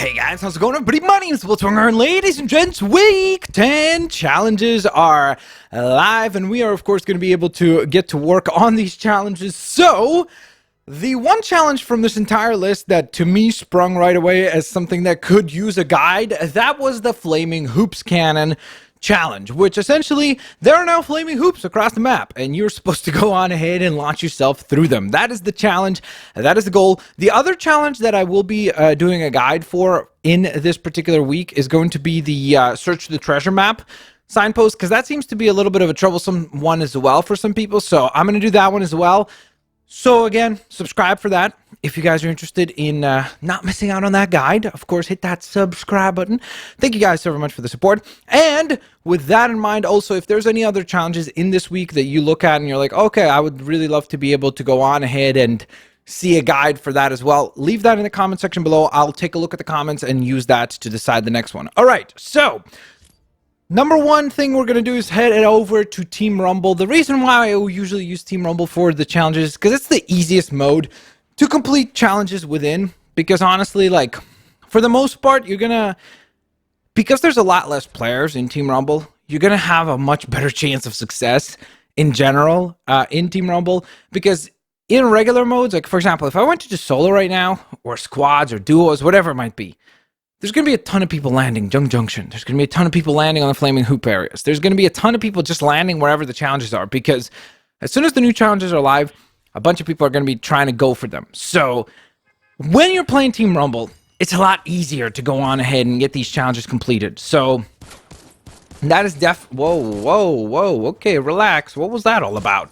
Hey guys, how's it going everybody? My name is TheBlitzWINGERZZ, and ladies and gents, week 10 challenges are live, and we are of course going to be able to get to work on these challenges. So, the one challenge from this entire list that to me sprung right away as something that could use a guide, that was the Flaming Hoops Cannon challenge, which essentially there are now flaming hoops across the map and you're supposed to go on ahead and launch yourself through them. That is the challenge. That is the goal. The other challenge that I will be doing a guide for in this particular week is going to be the search the treasure map signpost, because that seems to be a little bit of a troublesome one as well for some people. So I'm going to do that one as well. So again, subscribe for that. If you guys are interested in not missing out on that guide, of course, hit that subscribe button. Thank you guys so very much for the support. And with that in mind, also, if there's any other challenges in this week that you look at and you're like, okay, I would really love to be able to go on ahead and see a guide for that as well, leave that in the comment section below. I'll take a look at the comments and use that to decide the next one. All right, so number one thing we're going to do is head over to Team Rumble. The reason why I usually use Team Rumble for the challenges is because it's the easiest mode to complete challenges within. Because honestly, like, for the most part, you're going to, because there's a lot less players in Team Rumble, you're going to have a much better chance of success in general in Team Rumble. Because in regular modes, like for example, if I went to just solo right now, or squads or duos, whatever it might be, there's going to be a ton of people landing Junction. There's going to be a ton of people landing on the flaming hoop areas. There's going to be a ton of people just landing wherever the challenges are, because as soon as the new challenges are live, a bunch of people are going to be trying to go for them. So when you're playing Team Rumble, it's a lot easier to go on ahead and get these challenges completed. So that is whoa, okay, relax. What was that all about?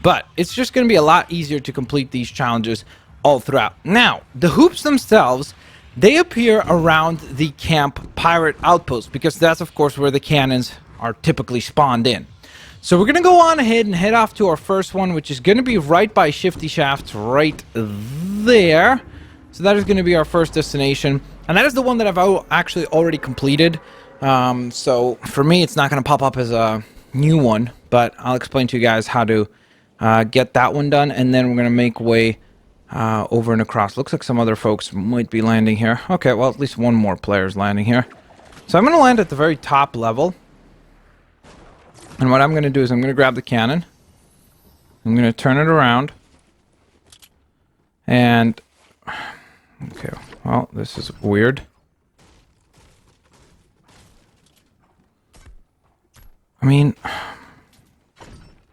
But it's just going to be a lot easier to complete these challenges all throughout. Now, the hoops themselves, they appear around the camp pirate outpost, because that's of course where the cannons are typically spawned in. So we're going to go on ahead and head off to our first one, which is going to be right by Shifty Shafts right there. So that is going to be our first destination, and that is the one that I've actually already completed. So for me, it's not going to pop up as a new one, but I'll explain to you guys how to get that one done, and then we're going to make way over and across. Looks like some other folks might be landing here. Okay, well, at least one more player is landing here. So I'm going to land at the very top level. And what I'm going to do is I'm going to grab the cannon. I'm going to turn it around. And okay, well, this is weird. I mean,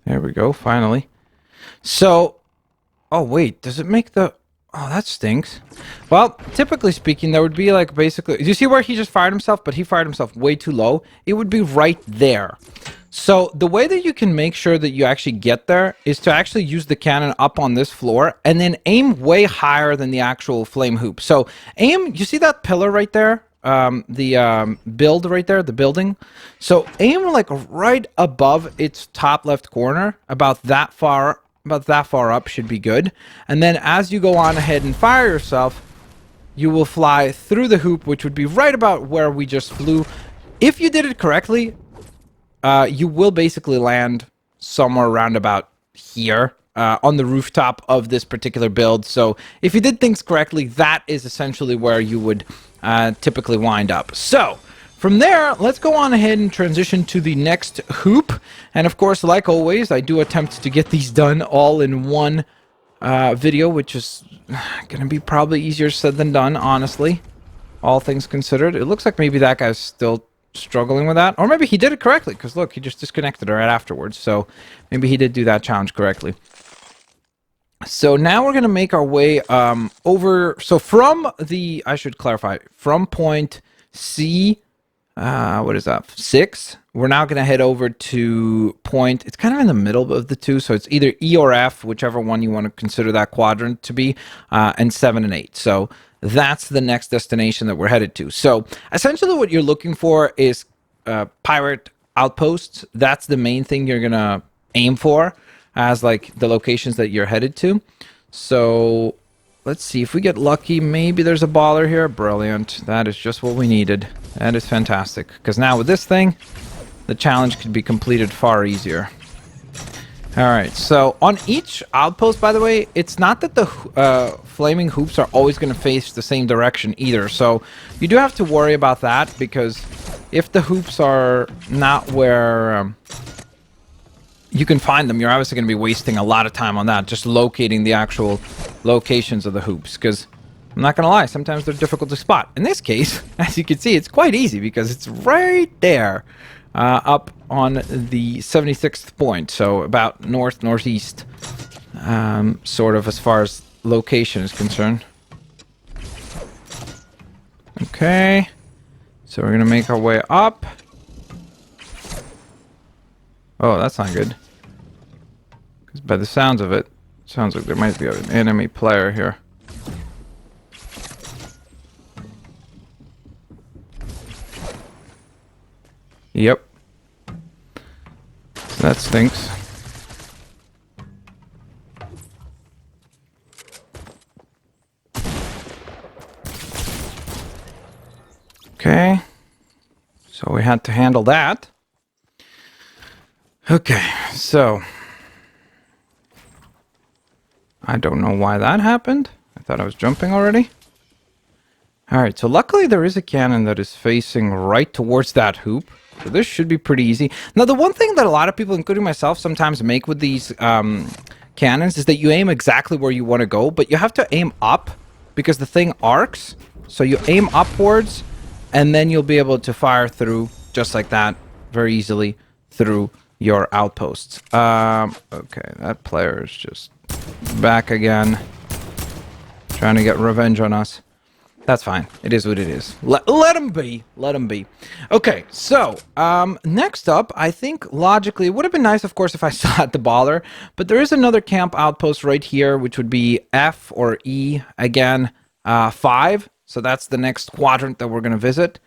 there we go, finally. So, oh wait, does it make the... Oh, that stinks. Well, typically speaking, there would be like basically... Do you see where he just fired himself? But he fired himself way too low. It would be right there. So the way that you can make sure that you actually get there is to actually use the cannon up on this floor and then aim way higher than the actual flame hoop. So aim... You see that pillar right there? Build right there, the building. So aim like right above its top left corner, about that far up should be good. And then as you go on ahead and fire yourself, you will fly through the hoop, which would be right about where we just flew. If you did it correctly, you will basically land somewhere around about here on the rooftop of this particular build. So if you did things correctly, that is essentially where you would typically wind up. So from there, let's go on ahead and transition to the next hoop. And of course, like always, I do attempt to get these done all in one video, which is going to be probably easier said than done, honestly, all things considered. It looks like maybe that guy's still struggling with that, or maybe he did it correctly, because look, he just disconnected right afterwards. So maybe he did do that challenge correctly. So now we're going to make our way over. So from the, I should clarify, from point C, what is that, 6, we're now going to head over to point, it's kind of in the middle of the two, so it's either E or F, whichever one you want to consider that quadrant to be, and 7 and 8. So that's the next destination that we're headed to. So essentially what you're looking for is pirate outposts. That's the main thing you're going to aim for as like the locations that you're headed to. So let's see if we get lucky. Maybe there's a baller here. Brilliant. That is just what we needed. That is fantastic. Because now with this thing, the challenge could be completed far easier. All right, so on each outpost, by the way, it's not that the flaming hoops are always going to face the same direction either. So you do have to worry about that, because if the hoops are not where you can find them, you're obviously going to be wasting a lot of time on that, just locating the actual locations of the hoops, because I'm not going to lie, sometimes they're difficult to spot. In this case, as you can see, it's quite easy because it's right there. Up on the 76th point, so about northeast, sort of, as far as location is concerned. Okay, so we're gonna make our way up. Oh, that's not good, because by the sounds of it, sounds like there might be an enemy player here. Yep. That stinks. Okay. So we had to handle that. Okay, so I don't know why that happened. I thought I was jumping already. Alright, so luckily there is a cannon that is facing right towards that hoop. So this should be pretty easy. Now, the one thing that a lot of people, including myself, sometimes make with these cannons is that you aim exactly where you want to go, but you have to aim up because the thing arcs. So you aim upwards, and then you'll be able to fire through, just like that, very easily through your outposts. Okay, that player is just back again, trying to get revenge on us. That's fine. It is what it is. Let him be. Let him be. Okay, so, next up, I think, logically, it would have been nice, of course, if I still had the baller, but there is another camp outpost right here, which would be F or E, again, 5. So that's the next quadrant that we're going to visit.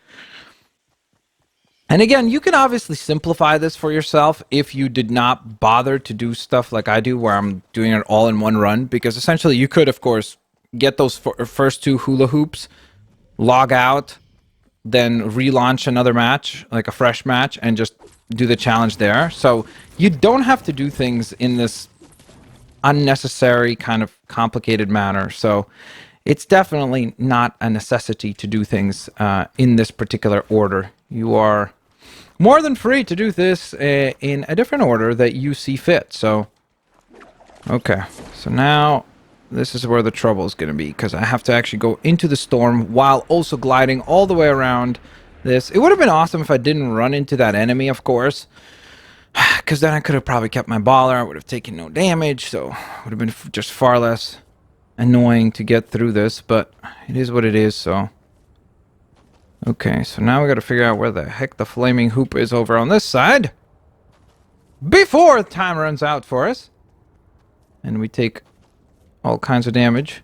And again, you can obviously simplify this for yourself if you did not bother to do stuff like I do, where I'm doing it all in one run, because essentially you could, of course, get those first 2 hula hoops, log out, then relaunch another match, like a fresh match, and just do the challenge there. So you don't have to do things in this unnecessary kind of complicated manner. So it's definitely not a necessity to do things in this particular order. You are more than free to do this in a different order that you see fit. So, okay. So now this is where the trouble is going to be, because I have to actually go into the storm while also gliding all the way around this. It would have been awesome if I didn't run into that enemy, of course, because then I could have probably kept my baller. I would have taken no damage, so it would have been just far less annoying to get through this, but it is what it is. So okay, so now we got to figure out where the heck the flaming hoop is over on this side before time runs out for us and we take all kinds of damage.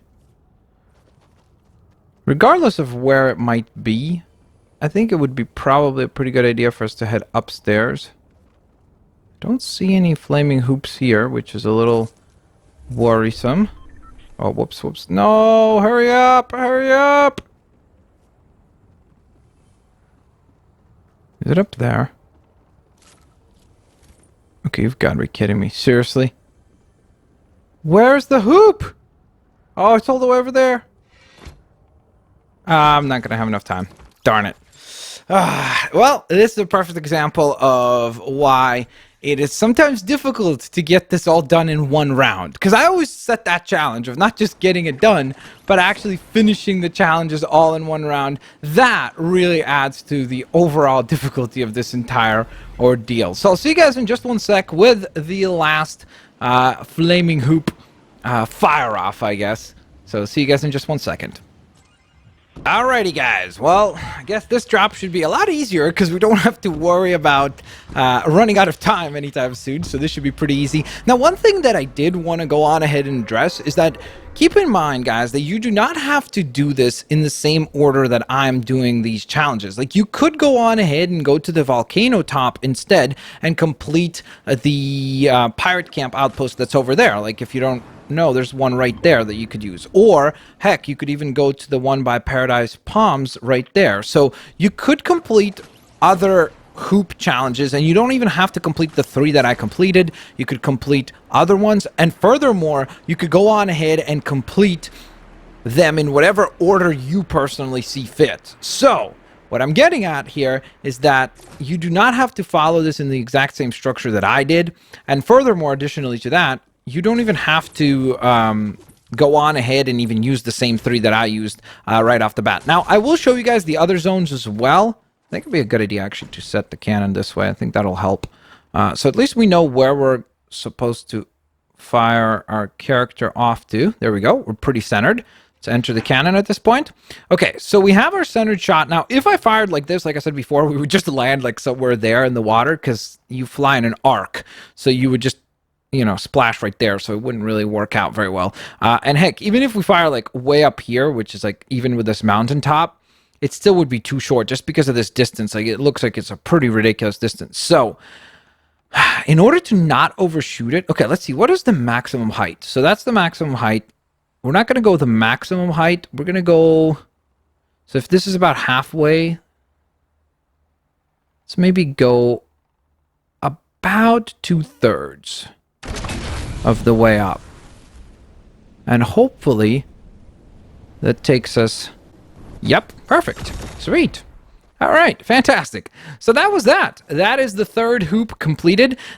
Regardless of where it might be, I think it would be probably a pretty good idea for us to head upstairs. Don't see any flaming hoops here, which is a little worrisome. Oh, whoops, whoops. No, hurry up, hurry up! Is it up there? Okay, you've got to be kidding me. Seriously? Where's the hoop? Oh, it's all the way over there. I'm not going to have enough time. Darn it. Well, this is a perfect example of why it is sometimes difficult to get this all done in one round. Because I always set that challenge of not just getting it done, but actually finishing the challenges all in one round. That really adds to the overall difficulty of this entire ordeal. So I'll see you guys in just one sec with the last flaming hoop fire off, I guess. So see you guys in just one second. Alrighty guys, well, I guess this drop should be a lot easier because we don't have to worry about running out of time anytime soon, so this should be pretty easy. Now, one thing that I did want to go on ahead and address is that keep in mind, guys, that you do not have to do this in the same order that I'm doing these challenges. Like, you could go on ahead and go to the volcano top instead and complete the pirate camp outpost that's over there. Like, if you don't know, there's one right there that you could use. Or, heck, you could even go to the one by Paradise Palms right there. So you could complete other hoop challenges, and you don't even have to complete the 3 that I completed. You could complete other ones, and furthermore, you could go on ahead and complete them in whatever order you personally see fit. So what I'm getting at here is that you do not have to follow this in the exact same structure that I did, and furthermore, additionally to that, you don't even have to go on ahead and even use the same 3 that I used right off the bat. Now, I will show you guys the other zones as well. I think it'd be a good idea actually to set the cannon this way. I think that'll help. So at least we know where we're supposed to fire our character off to. There we go. We're pretty centered. Let's enter the cannon at this point. Okay, so we have our centered shot. Now, if I fired like this, like I said before, we would just land like somewhere there in the water because you fly in an arc. So you would just, you know, splash right there, so it wouldn't really work out very well. And heck, even if we fire like way up here, which is like even with this mountaintop, it still would be too short just because of this distance. Like, it looks like it's a pretty ridiculous distance. So in order to not overshoot it, okay, let's see, what is the maximum height? So that's the maximum height. We're not going to go with the maximum height. We're going to go, so if this is about halfway, let's maybe go about 2/3 of the way up. And hopefully that takes us, yep, perfect. Sweet. All right, fantastic. So that was that. That is the 3rd hoop completed.